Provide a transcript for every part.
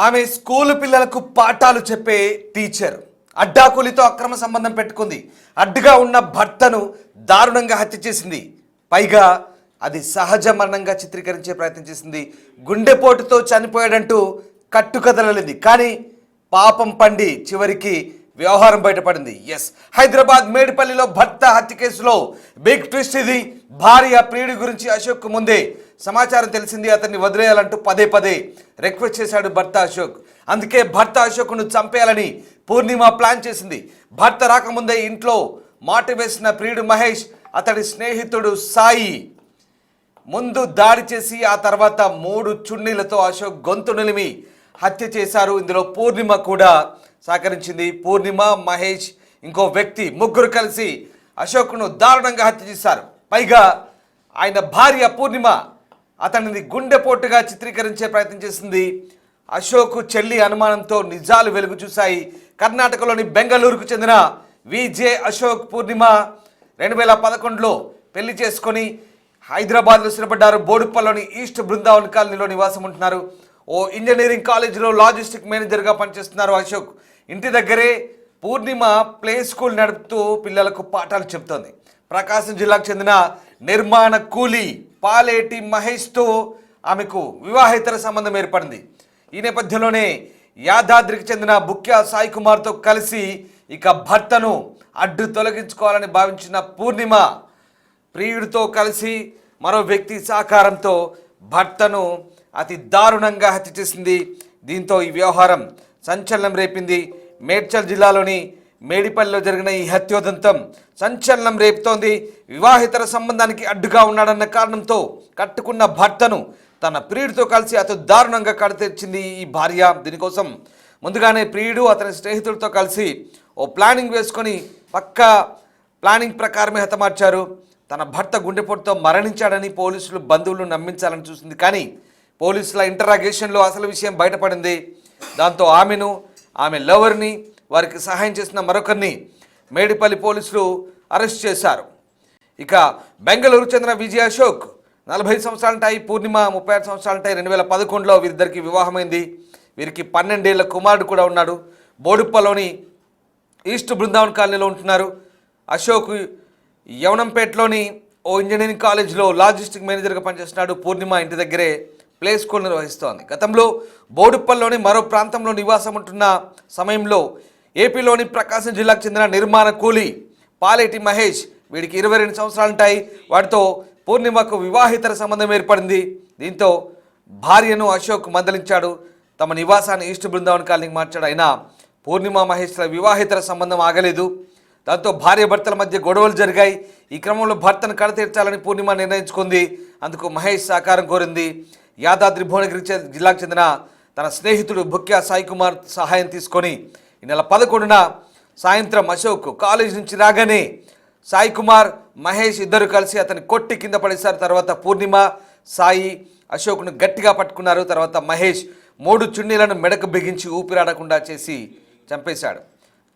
ఆమె స్కూలు పిల్లలకు పాఠాలు చెప్పే టీచర్ అడ్డాకూలితో అక్రమ సంబంధం పెట్టుకుంది. అడ్డుగా ఉన్న భర్తను దారుణంగా హత్య చేసింది. పైగా అది సహజ మరణంగా చిత్రీకరించే ప్రయత్నం చేసింది. గుండెపోటుతో చనిపోయాడంటూ కట్టుకథలలింది. కానీ పాపం పండి చివరికి వ్యవహారం బయటపడింది. ఎస్, హైదరాబాద్ మేడిపల్లిలో భర్త హత్య కేసులో బిగ్ ట్విస్ట్ ఇది. భార్య ప్రియుడి గురించి అశోక్ ముందే సమాచారం తెలిసింది. అతన్ని వదిలేయాలంటూ పదే పదే రిక్వెస్ట్ చేశాడు భర్త అశోక్. అందుకే భర్త అశోక్ను చంపేయాలని పూర్ణిమ ప్లాన్ చేసింది. భర్త రాకముందే ఇంట్లో మాట వేసిన ప్రియుడు మహేష్, అతడి స్నేహితుడు సాయి ముందు దాడి చేసి ఆ తర్వాత 3 చున్నీలతో అశోక్ గొంతు నిలిమి హత్య చేశారు. ఇందులో పూర్ణిమ కూడా సహకరించింది. పూర్ణిమ, మహేష్, ఇంకో వ్యక్తి ముగ్గురు కలిసి అశోక్ను దారుణంగా హత్య చేశారు. పైగా ఆయన భార్య పూర్ణిమ అతనిని గుండెపోటుగా చిత్రీకరించే ప్రయత్నం చేసింది. అశోక్ చెల్లి అనుమానంతో నిజాలు వెలుగు చూశాయి. కర్ణాటకలోని బెంగళూరుకు చెందిన విజే అశోక్ పూర్ణిమ 2011లో పెళ్లి చేసుకొని హైదరాబాద్లో స్థిరపడ్డారు. బోడుప్పల్లోని ఈస్ట్ బృందావన్ కాలనీలో నివాసం ఉంటున్నారు. ఓ ఇంజనీరింగ్ కాలేజీలో లాజిస్టిక్ మేనేజర్గా పనిచేస్తున్నారు అశోక్. ఇంటి దగ్గరే పూర్ణిమ ప్లే స్కూల్ నడుపుతూ పిల్లలకు పాఠాలు చెబుతోంది. ప్రకాశం జిల్లాకు చెందిన నిర్మాణ కూలీ పాలేటి మహేష్తో ఆమెకు వివాహేతర సంబంధం ఏర్పడింది. ఈ నేపథ్యంలోనే యాదాద్రికి చెందిన బుక్యా సాయి కుమార్తో కలిసి ఇక భర్తను అడ్డు తొలగించుకోవాలని భావించిన పూర్ణిమ ప్రియుడితో కలిసి మరో వ్యక్తి సహకారంతో భర్తను అతి దారుణంగా హత్య చేసింది. దీంతో ఈ వ్యవహారం సంచలనం రేపింది. మేడ్చల్ జిల్లాలోని మేడిపల్లిలో జరిగిన ఈ హత్యోదంతం సంచలనం రేపుతోంది. వివాహితర సంబంధానికి అడ్డుగా ఉన్నాడన్న కారణంతో కట్టుకున్న భర్తను తన ప్రియుడితో కలిసి అతి దారుణంగా కడతెచ్చింది ఈ భార్య. దీనికోసం ముందుగానే ప్రియుడు అతని స్నేహితులతో కలిసి ఓ ప్లానింగ్ వేసుకొని పక్కా ప్లానింగ్ ప్రకారమే హతమార్చారు. తన భర్త గుండెపోటుతో మరణించాడని పోలీసులు బంధువులను నమ్మించాలని చూసింది. కానీ పోలీసుల ఇంటరాగేషన్లో అసలు విషయం బయటపడింది. దాంతో ఆమెను, ఆమె లవర్ని, వారికి సహాయం చేసిన మరొకరిని మేడిపల్లి పోలీసులు అరెస్ట్ చేశారు. ఇక బెంగళూరు చెందిన విజయ్ అశోక్ 40 సంవత్సరాలుంటాయి. పూర్ణిమ 36 సంవత్సరాలుంటాయి. 2011లో వీరిద్దరికి వివాహమైంది. వీరికి 12 ఏళ్ల కుమారుడు కూడా ఉన్నాడు. బోడుప్పలోని ఈస్ట్ బృందావన్ కాలనీలో ఉంటున్నారు. అశోక్ యవనంపేటలోని ఓ ఇంజనీరింగ్ కాలేజీలో లాజిస్టిక్ మేనేజర్గా పనిచేస్తున్నాడు. పూర్ణిమ ఇంటి దగ్గరే ప్లే స్కూల్ నిర్వహిస్తోంది. గతంలో బోడుప్పల్లోని మరో ప్రాంతంలో నివాసం ఉంటున్న సమయంలో ఏపీలోని ప్రకాశం జిల్లాకు చెందిన నిర్మాణ కూలీ పాలేటి మహేష్, వీడికి 22 సంవత్సరాలుంటాయి. వాటితో పూర్ణిమకు వివాహితర సంబంధం ఏర్పడింది. దీంతో భార్యను అశోక్ మందలించాడు. తమ నివాసాన్ని ఈస్ట్ బృందావన్ కాలనీకి మార్చాడు. అయినా పూర్ణిమ మహేష్ల వివాహితర సంబంధం ఆగలేదు. దాంతో భార్య భర్తల మధ్య గొడవలు జరిగాయి. ఈ క్రమంలో భర్తను కడతీర్చాలని పూర్ణిమ నిర్ణయించుకుంది. అందుకు మహేష్ సహకారం కోరింది. యాదాద్రి భువనగిరి జిల్లాకు చెందిన తన స్నేహితుడు బుక్యా సాయి కుమార్ సహాయం తీసుకొని ఈ నెల 11న సాయంత్రం అశోక్ కాలేజ్ నుంచి రాగానే సాయి కుమార్, మహేష్ ఇద్దరు కలిసి అతన్ని కొట్టి కింద పడేశారు. తర్వాత పూర్ణిమ, సాయి అశోక్ను గట్టిగా పట్టుకున్నారు. తర్వాత మహేష్ 3 చున్నీలను మెడకు బిగించి ఊపిరాడకుండా చేసి చంపేశాడు.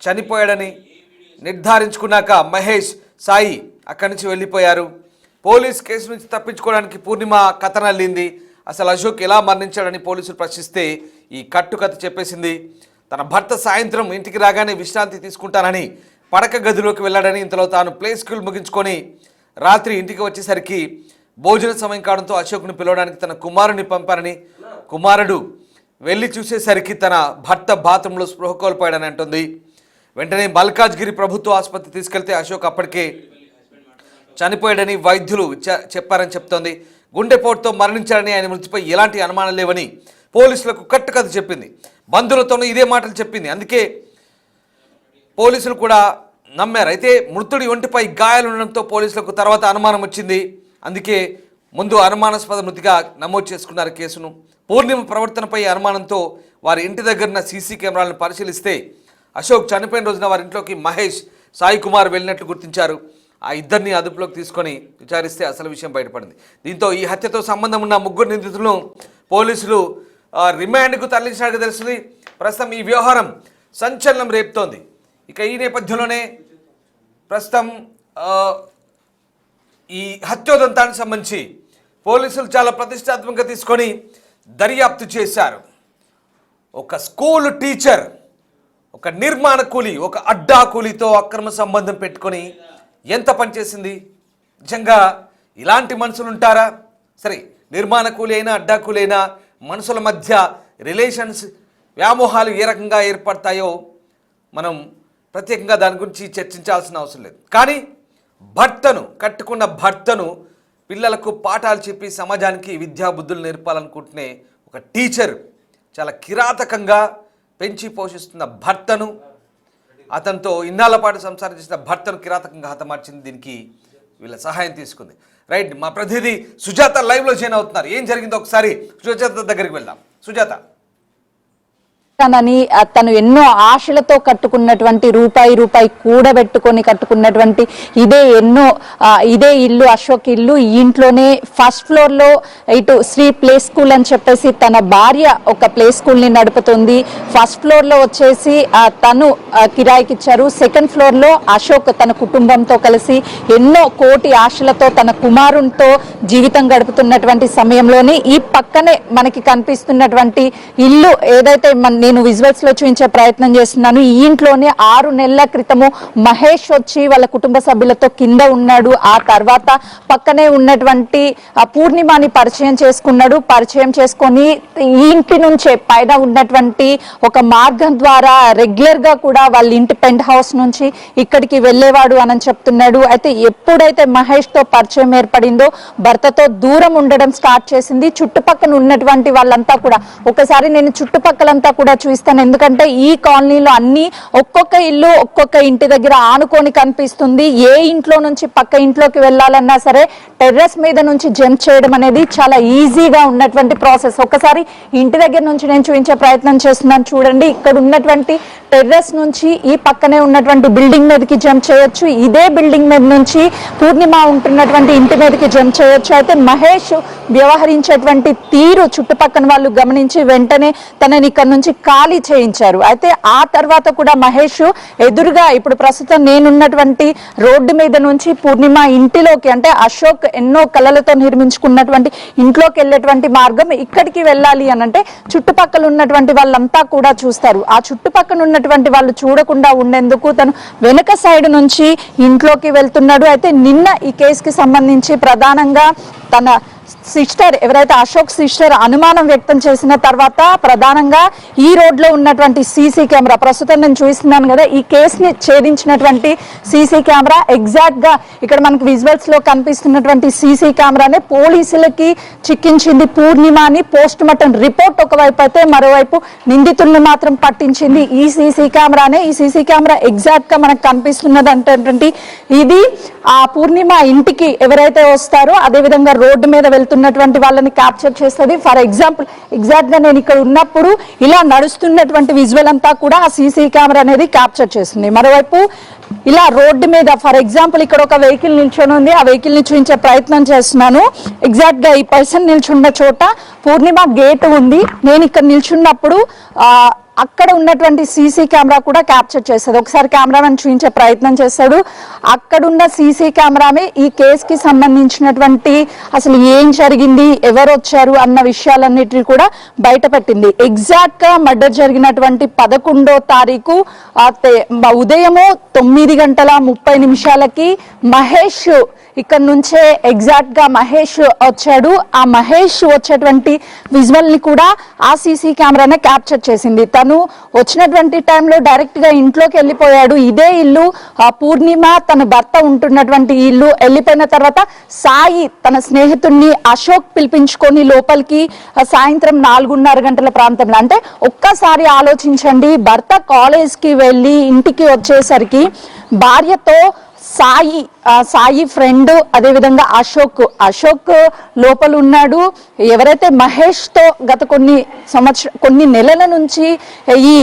చనిపోయాడని నిర్ధారించుకున్నాక మహేష్, సాయి అక్కడి నుంచి వెళ్ళిపోయారు. పోలీస్ కేసు నుంచి తప్పించుకోవడానికి పూర్ణిమ కథనల్లింది. అసలు అశోక్ ఎలా మరణించాడని పోలీసులు ప్రశ్నిస్తే ఈ కట్టుకథ చెప్పేసింది. తన భర్త సాయంత్రం ఇంటికి రాగానే విశ్రాంతి తీసుకుంటానని పడక గదిలోకి వెళ్ళాడని, ఇంతలో తాను ప్లే స్కూల్ ముగించుకొని రాత్రి ఇంటికి వచ్చేసరికి భోజన సమయం కావడంతో అశోక్ను పిలవడానికి తన కుమారుని పంపారని, కుమారుడు వెళ్ళి చూసేసరికి తన భర్త బాత్రూంలో స్పృహ కోల్పోయాడని అంటుంది. వెంటనే మల్కాజ్గిరి ప్రభుత్వ ఆసుపత్రి తీసుకెళ్తే అశోక్ అప్పటికే చనిపోయాడని వైద్యులు చెప్పారని చెప్తోంది. గుండెపోటుతో మరణించాడని, ఆయన మృతిపై ఎలాంటి అనుమానం లేవని పోలీసులకు కట్టుకథ చెప్పింది. బంధువులతోనూ ఇదే మాటలు చెప్పింది. అందుకే పోలీసులు కూడా నమ్మారు. అయితే మృతుడి ఒంటిపై గాయాలు ఉండడంతో పోలీసులకు తర్వాత అనుమానం వచ్చింది. అందుకే ముందు అనుమానాస్పద మృతిగా నమోదు చేసుకున్నారు కేసును. పూర్ణిమ ప్రవర్తనపై అనుమానంతో వారి ఇంటి దగ్గర సీసీ కెమెరాలను పరిశీలిస్తే అశోక్ చనిపోయిన రోజున వారి ఇంట్లోకి మహేష్, సాయి కుమార్ వెళ్ళినట్లు గుర్తించారు. ఆ ఇద్దరిని అదుపులోకి తీసుకొని విచారిస్తే అసలు విషయం బయటపడింది. దీంతో ఈ హత్యతో సంబంధం ఉన్న 3 నిందితులను పోలీసులు రిమాండ్కు తరలించినట్టు తెలిసింది. ప్రస్తుతం ఈ వ్యవహారం సంచలనం రేపుతోంది. ఇక ఈ నేపథ్యంలోనే ప్రస్తుతం ఈ హత్యోదంతానికి సంబంధించి పోలీసులు చాలా ప్రతిష్టాత్మకంగా తీసుకొని దర్యాప్తు చేశారు. ఒక స్కూల్ టీచర్, ఒక నిర్మాణ కూలి, ఒక అడ్డా కూలితో అక్రమ సంబంధం పెట్టుకొని ఎంత పనిచేసింది? నిజంగా ఇలాంటి మనుషులు ఉంటారా? సరే, నిర్మాణ కూలి అయినా అడ్డా కూలి అయినా మనుషుల మధ్య రిలేషన్స్, వ్యామోహాలు ఏ రకంగా ఏర్పడతాయో మనం ప్రత్యేకంగా దాని గురించి చర్చించాల్సిన అవసరం లేదు. కానీ కట్టుకున్న భర్తను పిల్లలకు పాఠాలు చెప్పి సమాజానికి విద్యా బుద్ధులు నేర్పాలనుకుంటునే ఒక టీచర్ చాలా కిరాతకంగా పెంచి పోషిస్తున్న భర్తను, అతనితో ఇన్నాళ్ల పాటు సంసారం చేసిన భర్తను కిరాతకంగా హతమార్చింది. దీనికి వీళ్ళ సహాయం తీసుకుంది. రైట్, మా ప్రతినిధి సుజాత లైవ్లో జాయిన్ అవుతున్నారు. ఏం జరిగిందో ఒకసారి సుజాత దగ్గరికి వెళ్దాం. సుజాత, తను ఎన్నో ఆశలతో కట్టుకున్నటువంటి రూపాయి కూడబెట్టుకొని కట్టుకున్నటువంటి ఇదే ఇల్లు, అశోక్ ఇల్లు. ఈ ఇంట్లోనే ఫస్ట్ ఫ్లోర్ లో ఇటు శ్రీ ప్లే స్కూల్ అని చెప్పేసి తన భార్య ఒక ప్లే స్కూల్ ని నడుపుతుంది. ఫస్ట్ ఫ్లోర్ లో వచ్చేసి తను కిరాయికి ఇచ్చారు. సెకండ్ ఫ్లోర్ లో అశోక్ తన కుటుంబంతో కలిసి ఎన్నో కోటి ఆశలతో తన కుమారునితో జీవితం గడుపుతున్నటువంటి సమయంలోనే ఈ పక్కనే మనకి కనిపిస్తున్నటువంటి ఇల్లు ఏదైతే నేను విజువల్స్ లో చూపించే ప్రయత్నం చేస్తున్నాను. ఈ ఇంట్లోనే 6 నెలల క్రితము మహేష్ వచ్చి వాళ్ళ కుటుంబ సభ్యులతో కింద ఉన్నాడు. ఆ తర్వాత పక్కనే ఉన్నటువంటి పూర్ణిమని పరిచయం చేసుకున్నాడు. పరిచయం చేసుకొని ఈ ఇంటి నుంచే పైన ఉన్నటువంటి ఒక మార్గం ద్వారా రెగ్యులర్ గా కూడా వాళ్ళ ఇంటి పెంట్ హౌస్ నుంచి ఇక్కడికి వెళ్ళేవాడు అని చెప్తున్నాడు. అయితే ఎప్పుడైతే మహేష్ తో పరిచయం ఏర్పడిందో భర్తతో దూరం ఉండడం స్టార్ట్ చేసింది. చుట్టుపక్కల ఉన్నటువంటి వాళ్ళంతా కూడా, ఒకసారి నేను చుట్టుపక్కలంతా కూడా చూస్తాను, ఎందుకంటే ఈ కాలనీలో అన్ని ఒక్కొక్క ఇల్లు ఒక్కొక్క ఇంటి దగ్గర ఆనుకొని కనిపిస్తుంది. ఏ ఇంట్లో నుంచి పక్క ఇంట్లోకి వెళ్ళాలన్నా సరే టెర్రస్ మీద నుంచి జంప్ చేయడం అనేది చాలా ఈజీగా ఉన్నటువంటి ప్రాసెస్. ఒకసారి ఇంటి దగ్గర నుంచి నేను చూపించే ప్రయత్నం చేస్తున్నాను. చూడండి, ఇక్కడ ఉన్నటువంటి టెర్రస్ నుంచి ఈ పక్కనే ఉన్నటువంటి బిల్డింగ్ మీదకి జంప్ చేయొచ్చు. ఇదే బిల్డింగ్ మీద నుంచి పూర్ణిమ ఉంటున్నటువంటి ఇంటి మీదకి జంప్ చేయొచ్చు. అయితే మహేష్ వ్యవహరించేటువంటి తీరు చుట్టుపక్కల వాళ్ళు గమనించి వెంటనే తనని ఇక్కడ నుంచి ఖాళీ చేయించారు. అయితే ఆ తర్వాత కూడా మహేష్ ఎదురుగా ఇప్పుడు ప్రస్తుతం నేనున్నటువంటి రోడ్డు మీద నుంచి పూర్ణిమ ఇంటిలోకి, అంటే అశోక్ ఎన్నో కళలతో నిర్మించుకున్నటువంటి ఇంట్లోకి వెళ్ళేటువంటి మార్గం ఇక్కడికి వెళ్ళాలి అని అంటే చుట్టుపక్కల ఉన్నటువంటి వాళ్ళంతా కూడా చూస్తారు. ఆ చుట్టుపక్కల ఉన్నటువంటి వాళ్ళు చూడకుండా ఉండేందుకు తను వెనుక సైడ్ నుంచి ఇంట్లోకి వెళ్తున్నాడు. అయితే నిన్న ఈ కేసుకి సంబంధించి ప్రధానంగా తన సిస్టర్, ఎవరైతే అశోక్ సిస్టర్ అనుమానం వ్యక్తం చేసిన తర్వాత ప్రధానంగా ఈ రోడ్లో ఉన్నటువంటి సీసీ కెమెరా, ప్రస్తుతం నేను చూస్తున్నాను కదా, ఈ కేసుని ఛేదించినటువంటి సీసీ కెమెరా ఎగ్జాక్ట్ గా ఇక్కడ మనకు విజువల్స్ లో కనిపిస్తున్నటువంటి సీసీ కెమెరానే పోలీసులకి చిక్కించింది పూర్ణిమ అని పోస్ట్ మార్టం రిపోర్ట్ ఒకవైపు అయితే, మరోవైపు నిందితుల్ని మాత్రం పట్టించింది ఈ సీసీ కెమెరానే. ఈ సీసీ కెమెరా ఎగ్జాక్ట్ గా మనకు కనిపిస్తున్నది అంటే ఇది ఆ పూర్ణిమ ఇంటికి ఎవరైతే వస్తారో అదేవిధంగా రోడ్డు మీద వెళ్తున్నటువంటి వాళ్ళని క్యాప్చర్ చేస్తుంది. ఫర్ ఎగ్జాంపుల్ ఎగ్జాక్ట్ గా నేను ఇక్కడ ఉన్నప్పుడు ఇలా నడుస్తున్నటువంటి విజువల్ అంతా కూడా ఆ సీసీ కెమెరా అనేది క్యాప్చర్ చేస్తుంది. మరోవైపు ఇలా రోడ్డు మీద ఫర్ ఎగ్జాంపుల్ ఇక్కడ ఒక వెహికల్ నిల్చొని ఉంది, ఆ వెహికల్ ని చూపించే ప్రయత్నం చేస్తున్నాను. ఎగ్జాక్ట్ గా ఈ పర్సన్ నిల్చున్న చోట పూర్ణిమ గేట్ ఉంది. నేను ఇక్కడ నిల్చున్నప్పుడు అక్కడ ఉన్నటువంటి సీసీ కెమెరా కూడా క్యాప్చర్ చేస్తుంది. ఒకసారి కెమెరామెన్ చూపించే ప్రయత్నం చేస్తాడు. అక్కడున్న సీసీ కెమెరామే ఈ కేసుకి సంబంధించినటువంటి అసలు ఏం జరిగింది, ఎవరు వచ్చారు అన్న విషయాలన్నిటిని కూడా బయటపెట్టింది. ఎగ్జాక్ట్ గా మర్డర్ జరిగినటువంటి 11వ తారీఖు ఉదయము 9:30 మహేష్ ఇక్కడ నుంచే ఎగ్జాక్ట్ గా మహేష్ వచ్చాడు. ఆ మహేష్ వచ్చేటువంటి విజువల్ ని కూడా ఆ సీసీ కెమెరానే క్యాప్చర్ చేసింది. తను వచ్చినటువంటి టైంలో డైరెక్ట్ గా ఇంట్లోకి వెళ్ళిపోయాడు. ఇదే ఇల్లు పూర్ణిమ తన భర్త ఉంటున్నటువంటి ఇల్లు. వెళ్ళిపోయిన తర్వాత సాయి తన స్నేహితుడిని అశోక్ పిలిపించుకొని లోపలికి సాయంత్రం 4:30 ప్రాంతంలో, అంటే ఒక్కసారి ఆలోచించండి, భర్త కాలేజ్ కి వెళ్ళి ఇంటికి వచ్చేసరికి భార్యతో సాయి ఫ్రెండ్ అదేవిధంగా అశోక్ లోపల ఉన్నాడు. ఎవరైతే మహేష్ తో గత కొన్ని నెలల నుంచి ఈ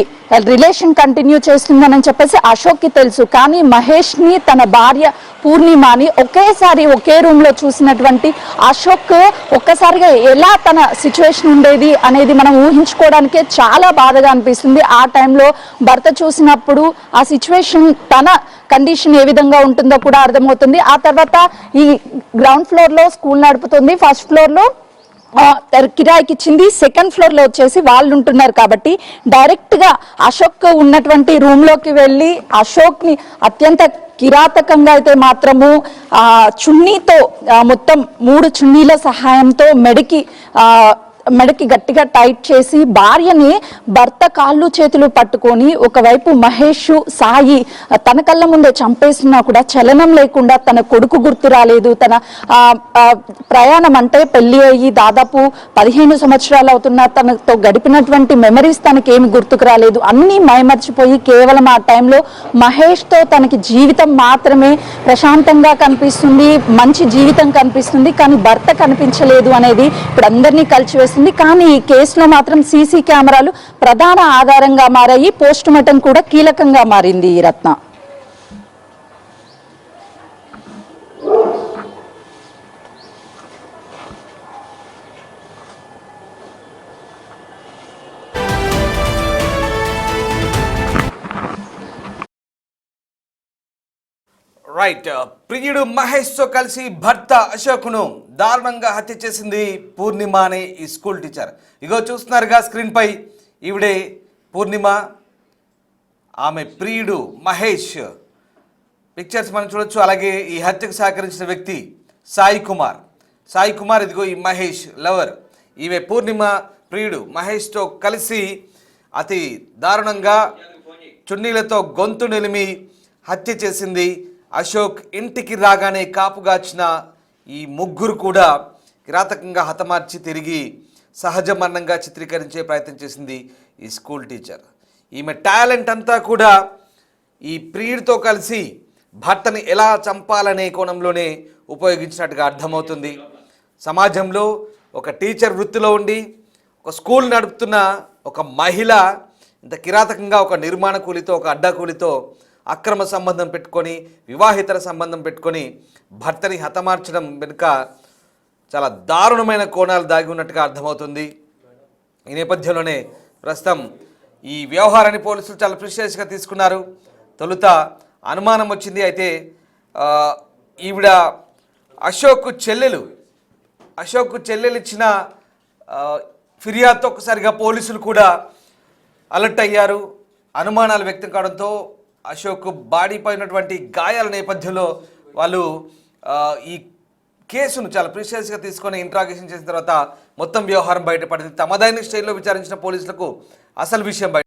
రిలేషన్ కంటిన్యూ చేస్తుందని చెప్పేసి అశోక్ కి తెలుసు. కానీ మహేష్ ని తన భార్య పూర్ణిమని ఒకేసారి ఒకే రూమ్ లో చూసినటువంటి అశోక్ ఒక్కసారిగా ఎలా తన సిచ్యువేషన్ ఉండేది అనేది మనం ఊహించుకోవడానికే చాలా బాధగా అనిపిస్తుంది. ఆ టైంలో భర్త చూసినప్పుడు ఆ సిచ్యువేషన్, తన కండిషన్ ఏ విధంగా ఉంటుందో కూడా అర్థమవుతుంది. ఆ తర్వాత ఈ గ్రౌండ్ ఫ్లోర్ లో స్కూల్ నడుపుతుంది, ఫస్ట్ ఫ్లోర్ లో కిరాయికి ఇచ్చింది. సెకండ్ ఫ్లోర్ లో వచ్చేసి వాళ్ళు ఉంటున్నారు కాబట్టి డైరెక్ట్ గా అశోక్ ఉన్నటువంటి రూమ్ లోకి వెళ్ళి అశోక్ ని అత్యంత కిరాతకంగా అయితే మాత్రము చున్నీతో మొత్తం 3 చున్నీల సహాయంతో మెడకి గట్టిగా టైట్ చేసి భార్యని భర్త కాళ్ళు చేతులు పట్టుకొని ఒకవైపు మహేష్ సాయి తన కళ్ళ ముందే చంపేసినా కూడా చలనం లేకుండా తన కొడుకు గుర్తు రాలేదు. తన ప్రయాణం అంటే పెళ్లి అయ్యి దాదాపు 15 సంవత్సరాలు అవుతున్నా తనతో గడిపినటువంటి మెమరీస్ తనకేమి గుర్తుకు రాలేదు. అన్నీ మైమర్చిపోయి కేవలం ఆ టైంలో మహేష్తో తనకి జీవితం మాత్రమే ప్రశాంతంగా కనిపిస్తుంది, మంచి జీవితం కనిపిస్తుంది, కానీ భర్త కనిపించలేదు అనేది ఇప్పుడు అందరినీ కలిసివేస్తుంది. కానీ ఈ కేసులో మాత్రం సీసీ కెమెరాలు ప్రధాన ఆధారంగా మారాయి. పోస్ట్ మార్టం కూడా కీలకంగా మారింది. ఈ రత్న రైట్, ప్రియుడు మహేష్తో కలిసి భర్త అశోక్ను దారుణంగా హత్య చేసింది పూర్ణిమ అనే ఈ స్కూల్ టీచర్. ఇగో చూస్తున్నారుగా స్క్రీన్ పై, ఈవిడే పూర్ణిమ, ఆమె ప్రియుడు మహేష్. పిక్చర్స్ మనం చూడొచ్చు. అలాగే ఈ హత్యకు సహకరించిన వ్యక్తి సాయి కుమార్, ఇదిగో ఈ మహేష్ లవర్. ఈమె పూర్ణిమ ప్రియుడు మహేష్తో కలిసి అతి దారుణంగా చున్నీలతో గొంతు నిలిమి హత్య చేసింది. అశోక్ ఇంటికి రాగానే కాపుగాచిన ఈ ముగ్గురు కూడా కిరాతకంగా హతమార్చి తిరిగి సహజ మరణంగా చిత్రీకరించే ప్రయత్నం చేసింది ఈ స్కూల్ టీచర్. ఈమె టాలెంట్ అంతా కూడా ఈ ప్రియుడితో కలిసి భర్తని ఎలా చంపాలనే కోణంలోనే ఉపయోగించినట్టుగా అర్థమవుతుంది. సమాజంలో ఒక టీచర్ వృత్తిలో ఉండి ఒక స్కూల్ నడుపుతున్న ఒక మహిళ ఇంత కిరాతకంగా ఒక నిర్మాణ కూలితో, ఒక అడ్డా కూలితో అక్రమ సంబంధం పెట్టుకొని, వివాహితర సంబంధం పెట్టుకొని భర్తని హతమార్చడం వెనుక చాలా దారుణమైన కోణాలు దాగి ఉన్నట్టుగా అర్థమవుతుంది. ఈ నేపథ్యంలోనే ప్రస్తుతం ఈ వ్యవహారాన్ని పోలీసులు చాలా ప్రిసీరియస్గా తీసుకున్నారు. తొలుత అనుమానం వచ్చింది. అయితే ఈవిడ అశోక్ చెల్లెలు ఇచ్చిన ఫిర్యాదుతో ఒక్కసారిగా పోలీసులు కూడా అలర్ట్ అయ్యారు. అనుమానాలు వ్యక్తం కావడంతో అశోక్ బాడీ పైనటువంటి గాయాల నేపథ్యంలో వాళ్ళు ఈ కేసును చాలా ప్రిసీరియస్గా తీసుకొని ఇంట్రాగేషన్ చేసిన తర్వాత మొత్తం వ్యవహారం బయటపడింది. తమదైన స్టైల్లో విచారించిన పోలీసులకు అసలు విషయం బయట